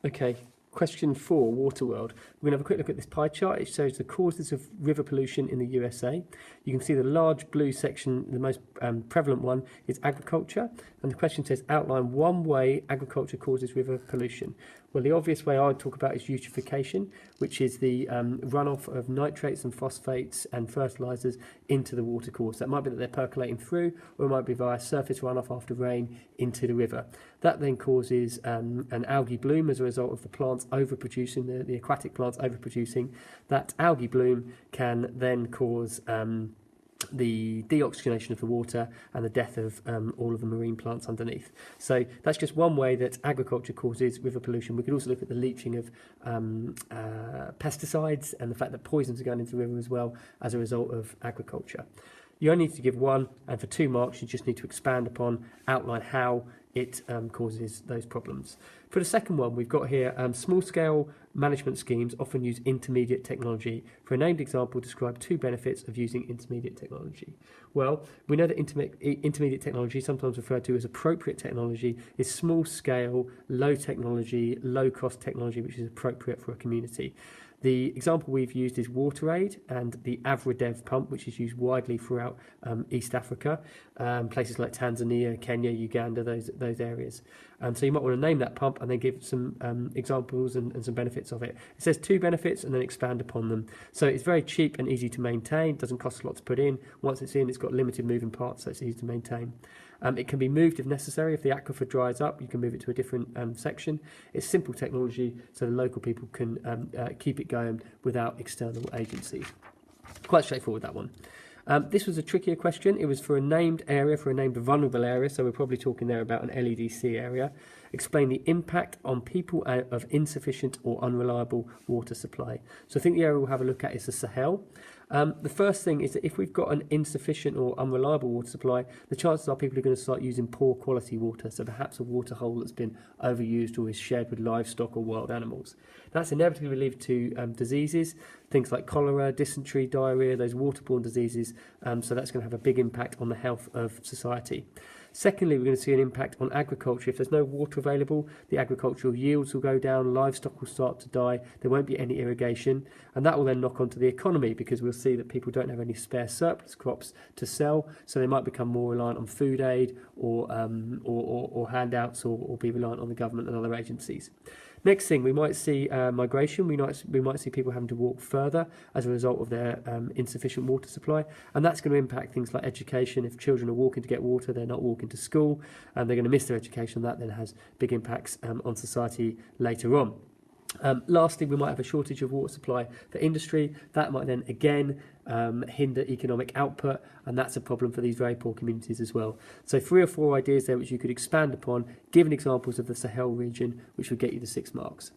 Okay, question 4, Waterworld. We're going to have a quick look at this pie chart. It shows the causes of river pollution in the USA. You can see the large blue section, the most prevalent one, is agriculture. And the question says, outline one way agriculture causes river pollution. Well, the obvious way I would talk about is eutrophication, which is the runoff of nitrates and phosphates and fertilisers into the watercourse. That might be that they're percolating through, or it might be via surface runoff after rain into the river. That then causes an algae bloom as a result of the plants overproducing, the aquatic plants overproducing. That algae bloom can then cause the deoxygenation of the water and the death of all of the marine plants underneath. So that's just one way that agriculture causes river pollution. We could also look at the leaching of pesticides and the fact that poisons are going into the river as well as a result of agriculture. You only need to give 1, and for 2 marks you just need to expand upon, outline how it causes those problems. For the second one, we've got here small-scale management schemes often use intermediate technology. For a named example, describe 2 benefits of using intermediate technology. Well, we know that intermediate technology, sometimes referred to as appropriate technology, is small-scale, low-technology, low-cost technology which is appropriate for a community. The example we've used is WaterAid and the Avradev pump, which is used widely throughout East Africa, places like Tanzania, Kenya, Uganda, those areas. So you might want to name that pump and then give some examples and some benefits of it. It says 2 benefits and then expand upon them. So it's very cheap and easy to maintain, doesn't cost a lot to put in. Once it's in, it's got limited moving parts, so it's easy to maintain. It can be moved if necessary. If the aquifer dries up, you can move it to a different section. It's simple technology, so the local people can keep it going without external agencies. Quite straightforward, that one. This was a trickier question. It was for a named area, for a named vulnerable area, so we're probably talking there about an LEDC area. Explain the impact on people of insufficient or unreliable water supply. So I think the area we'll have a look at is the Sahel. The first thing is that if we've got an insufficient or unreliable water supply, the chances are people are going to start using poor quality water, so perhaps a water hole that's been overused or is shared with livestock or wild animals. That's inevitably lead to diseases, things like cholera, dysentery, diarrhoea, those waterborne diseases, so that's going to have a big impact on the health of society. Secondly, we're going to see an impact on agriculture. If there's no water available, the agricultural yields will go down, livestock will start to die, there won't be any irrigation, and that will then knock onto the economy because we'll see that people don't have any spare surplus crops to sell, so they might become more reliant on food aid or handouts or be reliant on the government and other agencies. Next thing, we might see migration. We might see people having to walk further as a result of their insufficient water supply, and that's going to impact things like education. If children are walking to get water, they're not walking to school, and they're going to miss their education. That then has big impacts on society later on. Lastly, we might have a shortage of water supply for industry. That might then again hinder economic output, and that's a problem for these very poor communities as well. So 3 or 4 ideas there which you could expand upon, given examples of the Sahel region, which would get you the 6 marks.